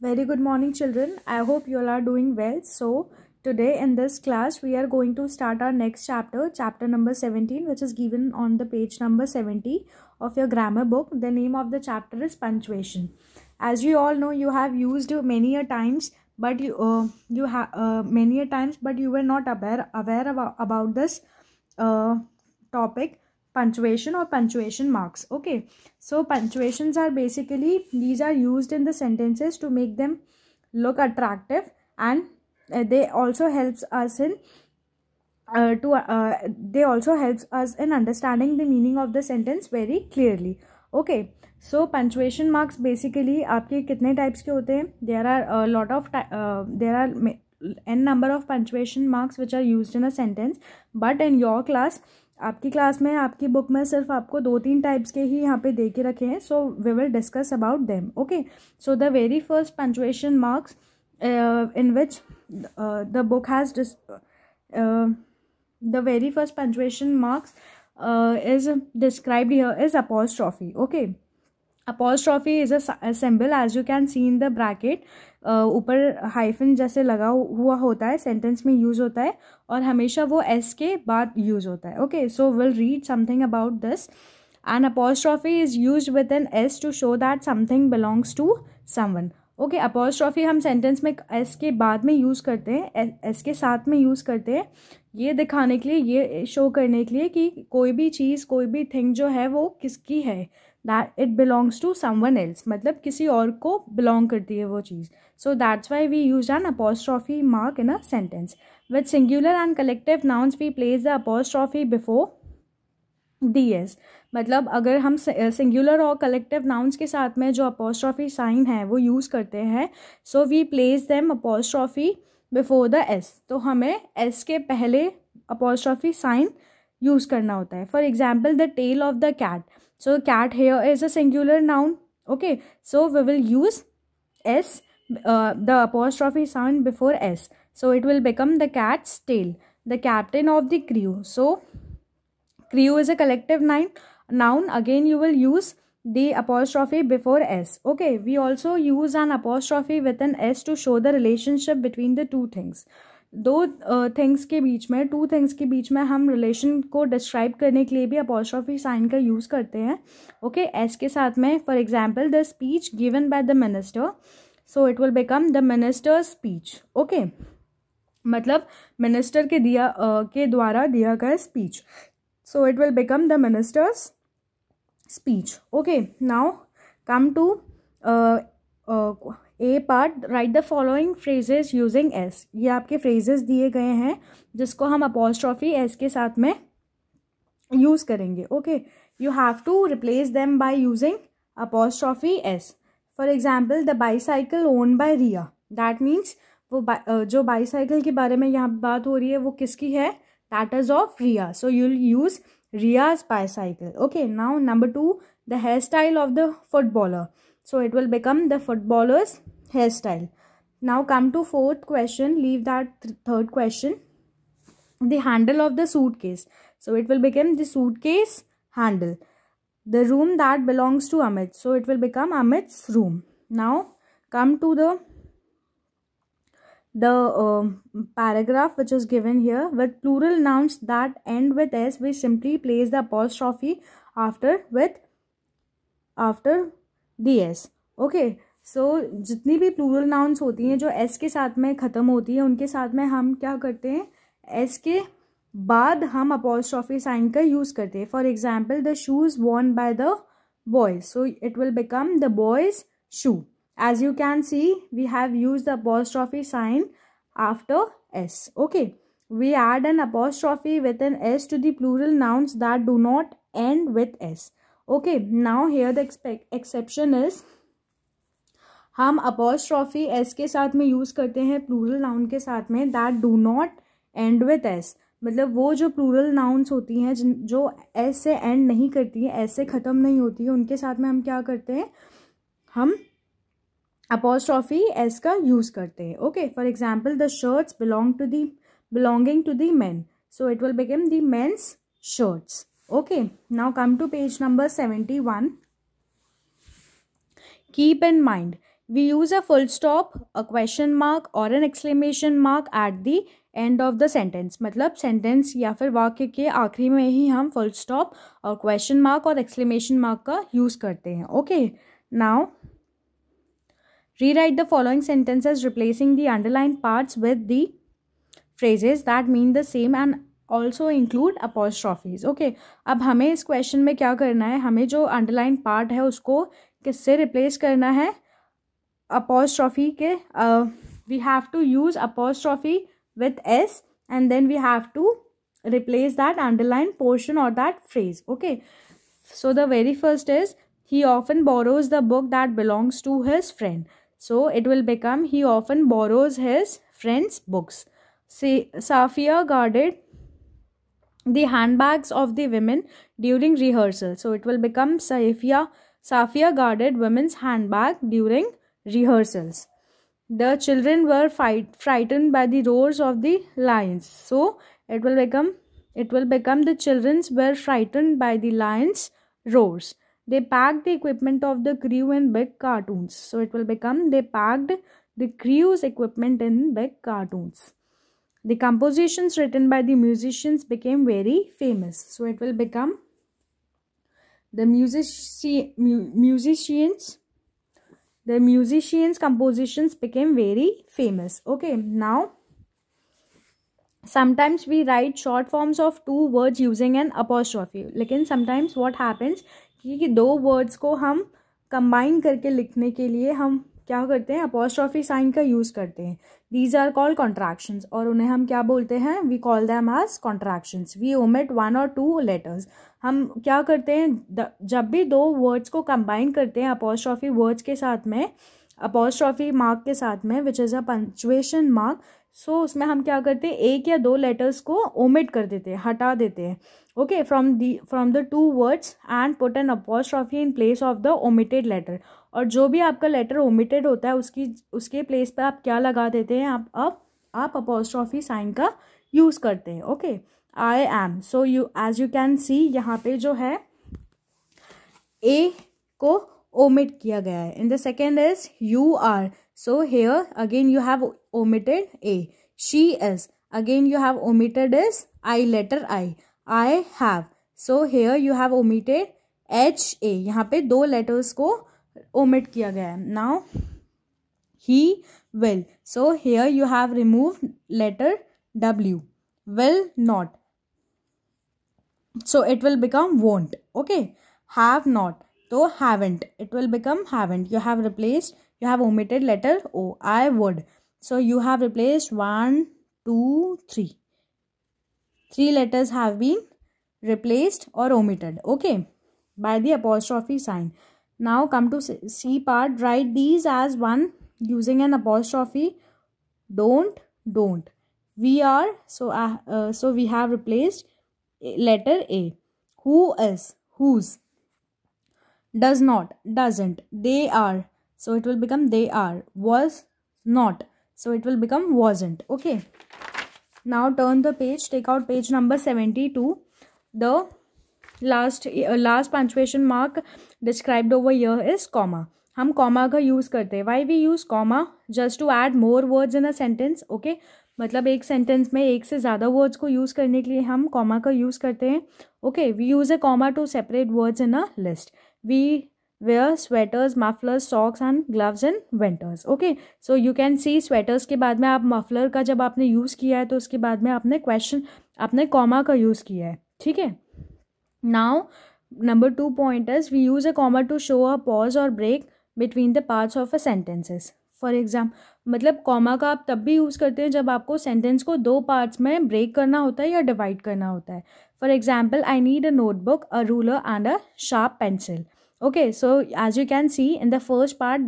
Very good morning, children. I hope you all are doing well. So, today in this class, we are going to start our next chapter, chapter number 17, which is given on the page number 70 of your grammar book. The name of the chapter is punctuation. As you all know, you have used many a times, but you were not aware about this topic, punctuation or punctuation marks. Okay, so punctuations are basically, these are used in the sentences to make them look attractive, and they also helps us in understanding the meaning of the sentence very clearly. Okay, so punctuation marks basically आपके कितने types के होते हैं? There are n number of punctuation marks which are used in a sentence, but in your class, आपकी class में, आपकी book में सिर्फ आपको 2-3 टाइप्स के ही यहाँ पे दे के रखे हैं. So we will discuss about them. Okay, so the very first punctuation marks in which the book has the very first punctuation marks is described here is apostrophe. Okay, apostrophe is a symbol, as you can see in the bracket. ऊपर hyphen जैसे लगा हुआ होता है, sentence में use होता है, और हमेशा वो एस के बाद यूज होता है. Okay, so will read something about this. An apostrophe is used with an s to show that something belongs to someone. Okay, apostrophe हम सेंटेंस में एस के बाद में यूज़ करते हैं, एस के साथ में यूज़ करते हैं, ये दिखाने के लिए, ये शो करने के लिए कि कोई भी चीज़, कोई भी थिंग जो है वो किसकी है, that it belongs to someone else, मतलब किसी और को बिलोंग करती है वो चीज़. So that's why we use an apostrophe mark in a sentence. With singular and collective nouns we place the apostrophe before the S. मतलब अगर हम सिंगुलर और कलेक्टिव नाउन्स के साथ में जो अपॉस्ट्रॉफी साइन है वो यूज़ करते हैं, so we place them apostrophe before the s. तो हमें एस के पहले अपॉस्ट्रॉफी साइन यूज़ करना होता है. For example, the tale of the cat. So cat here is a singular noun. Okay, so we will use s, the apostrophe sign before s, so it will become the cat's tail. The captain of the crew. So crew is a collective noun. Again you will use the apostrophe before s. Okay, we also use an apostrophe with an s to show the relationship between the two things. दो things के बीच में, two things के बीच में हम relation को describe करने के लिए भी अपॉस्ट्रॉफी साइन का यूज़ करते हैं. ओके, एस के साथ में. For example, the speech given by the minister, so it will become the ministers speech. Okay, मतलब मिनिस्टर के द्वारा दिया गया speech, so it will become the minister's speech. Okay, now come to a part. Write the following phrases using s. ये आपके phrases दिए गए हैं जिसको हम apostrophe s के साथ में यूज़ करेंगे. Okay, you have to replace them by using apostrophe s. For example, the bicycle owned by Ria. That means वो जो बाईसाइकिल के बारे में यहाँ बात हो रही है वो किसकी है? That is of Ria. So you'll use Ria's bicycle. Okay, now number 2, the hairstyle of the footballer. So it will become the footballer's hairstyle. Now come to fourth question. Leave that third question. The handle of the suitcase. So it will become the suitcase handle. The room that belongs to Amit. So it will become Amit's room. Now come to the paragraph which is given here. With plural nouns that end with s, we simply place the apostrophe after the s. Okay, so जितनी भी plural nouns होती हैं जो s के साथ में ख़त्म होती है, उनके साथ में हम क्या करते हैं, s के बाद हम apostrophe sign का यूज़ करते हैं. For example, the shoes worn by the boys, so it will become the boys' shoe. As you can see, we have used the apostrophe sign after s. Okay, we add an apostrophe with an s to the plural nouns that do not end with s. Okay, now here the exception is, हम apostrophe s के साथ में use करते हैं plural noun के साथ में that do not end with s. मतलब वो जो plural nouns होती हैं जो s से end नहीं करती हैं, s से ख़त्म नहीं होती है, उनके साथ में हम क्या करते हैं, हम apostrophe s का यूज़ करते हैं. Okay, for example, the shirts belonging to the men, so it will become the men's shirts. Okay, now come to page number 71. Keep in mind, we use a full stop, a question mark or an exclamation mark at the end of the sentence. मतलब sentence या फिर वाक्य के आखिरी में ही हम full stop और question mark और exclamation mark का use करते हैं. Okay, now rewrite the following sentences replacing the underlined parts with the phrases that mean the same and also include apostrophes. Okay, अब हमें इस question में क्या करना है, हमें जो underlined part है उसको किससे replace करना है, apostrophe के we have to use apostrophe with s and then we have to replace that underlined portion or that phrase. Okay, so the very first is he often borrows the book that belongs to his friend. So it will become he often borrows his friend's books. See, Safia guarded the handbags of the women during rehearsal. So it will become Safia guarded women's handbag during rehearsals. The children were frightened by the roars of the lions. So it will become the children were frightened by the lions' roars. They packed the equipment of the crew in big cartoons. So it will become they packed the crew's equipment in big cartoons. The compositions written by the musicians became very famous. So it will become the musicians' compositions became very famous. Okay, now sometimes we write short forms of two words using an apostrophe. लेकिन sometimes what happens कि दो words को हम combine करके लिखने के लिए हम क्या करते हैं, apostrophe sign का यूज़ करते हैं. These are called contractions और उन्हें हम क्या बोलते हैं, we call them as contractions. We omit one or two letters. हम क्या करते हैं, जब भी दो वर्ड्स को कंबाइन करते हैं अपॉस्ट्रॉफी वर्ड्स के साथ में, अपॉस्ट्रॉफी मार्क के साथ में, which is a punctuation mark, so उसमें हम क्या करते हैं, एक या दो लेटर्स को ओमिट कर देते हैं, हटा देते हैं. Okay, from the two words and put an apostrophe in place of the omitted letter. और जो भी आपका लेटर ओमिटेड होता है उसके प्लेस पे आप क्या लगा देते हैं, आप अपॉस्ट्रॉफी साइन का यूज़ करते हैं. Okay, I am. So as you can see यहाँ पे जो है A को omit किया गया है. In the second is you are. So here again you have omitted A. She is. Again you have omitted is I, letter I. I have. So here you have omitted H A. यहाँ पे दो letters को omit किया गया है. Now he will. So here you have removed letter W. Will not. So it will become won't. Okay, have not, so haven't, it will become haven't. You have omitted letter O. I would. So you have replaced 1 2 3 letters have been replaced or omitted, okay, by the apostrophe sign. Now come to C part. Write these as one using an apostrophe. Don't. We are. So we have replaced letter A. Who is, whose. Does not, doesn't. They are. So it will become they are. Was not. So it will become wasn't. Okay. Now turn the page. Take out page number 72. The last punctuation mark described over here is comma. हम comma का use करते हैं. Why we use comma? Just to add more words in a sentence. Okay. मतलब एक sentence में एक से ज़्यादा वर्ड्स को यूज़ करने के लिए हम कॉमा का यूज़ करते हैं. Okay, we use a comma to separate words in a list. We wear sweaters, mufflers, socks and gloves in winters. Okay, so you can see sweaters के बाद में आप मफलर का जब आपने यूज़ किया है तो उसके बाद में आपने कॉमा का यूज़ किया है. ठीक है. Now number 2 point is we use a comma to show a pause और break between the parts of a sentences. For example, मतलब कॉमा का आप तब भी यूज़ करते हैं जब आपको सेंटेंस को दो पार्ट्स में ब्रेक करना होता है या डिवाइड करना होता है. For example, I need a notebook, a ruler and a sharp pencil. Okay, so as you can see in the first part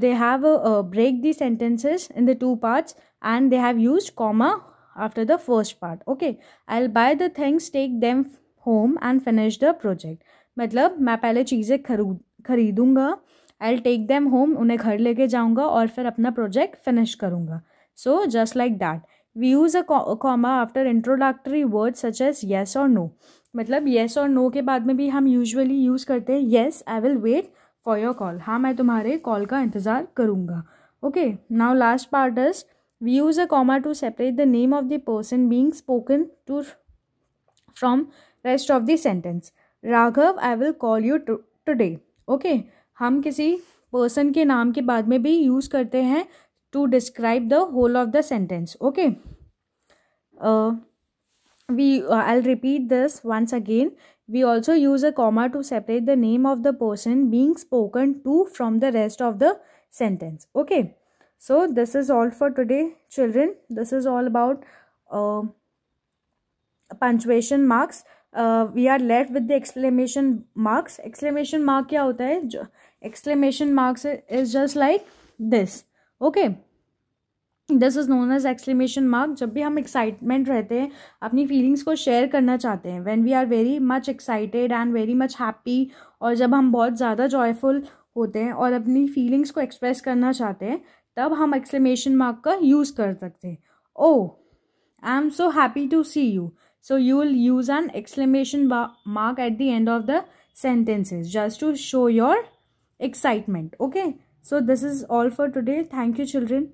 they have break the sentences in the two parts and they have used comma after the first part. Okay, I'll buy the things, take them home and finish the project. मतलब मैं पहले चीज़ें खरीदूंगा, I'll take them home, उन्हें घर लेके जाऊंगा और फिर अपना प्रोजेक्ट फिनिश करूंगा. So just like that, we use a comma after introductory words such as yes or no. मतलब yes और no के बाद में भी हम usually use करते हैं yes, I will wait for your call. हाँ, मैं तुम्हारे कॉल का इंतज़ार करूँगा. Okay, now last part is we use a comma to separate the name of the person being spoken to from rest of the sentence. Raghav, I will call you today. Okay, हम किसी person के नाम के बाद में भी use करते हैं to describe the whole of the sentence. Okay, I'll repeat this once again. We also use a comma to separate the name of the person being spoken to from the rest of the sentence. Okay, so this is all for today, children. This is all about punctuation marks. We are left with the exclamation marks. Exclamation mark क्या होता है? Exclamation marks is just like this. Okay, this is known as exclamation mark. जब भी हम excitement रहते हैं, अपनी feelings को शेयर करना चाहते हैं, when we are very much excited and very much happy, और जब हम बहुत ज़्यादा जॉयफुल होते हैं और अपनी फीलिंग्स को एक्सप्रेस करना चाहते हैं, तब हम एक्सक्लेमेशन मार्क का यूज़ कर सकते हैं. Oh, I am so happy to see you. So you will use an exclamation mark at the end of the sentences just to show your excitement. Okay, so this is all for today. Thank you, children.